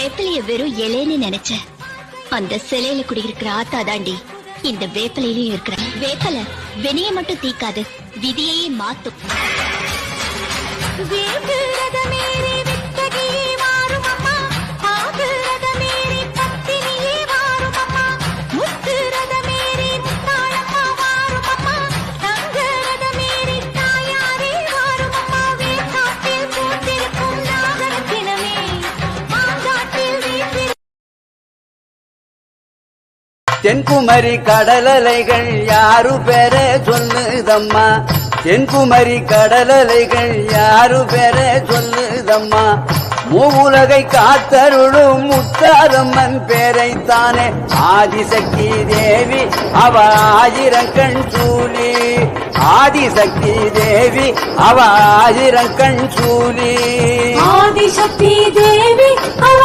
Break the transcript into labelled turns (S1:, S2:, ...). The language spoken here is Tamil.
S1: வேப்பிலைய வெறும் இலைன்னு நினைச்ச அந்த சிலையில குடியிருக்கிற ஆத்தா தாண்டி இந்த வேப்பிலையிலயும் இருக்கிற வேப்பலை வினைய மட்டும் தீக்காது விதியையே மாத்தும்.
S2: தென்குமரி கடலலைகள் யாரு பேர சொல்லுதம்மா, தென்குமரி கடலலைகள் யாரு பேர சொல்லுதம்மா. மூவுலகை காத்தருளும் முத்தாரம்மன் பேரைத்தானே ஆதிசக்தி தேவி அவ ஆயிரங்கண் சூலி, ஆதிசக்தி தேவி அவ ஆயிரங்கண் சூலி,
S3: ஆதிசக்தி தேவி அவ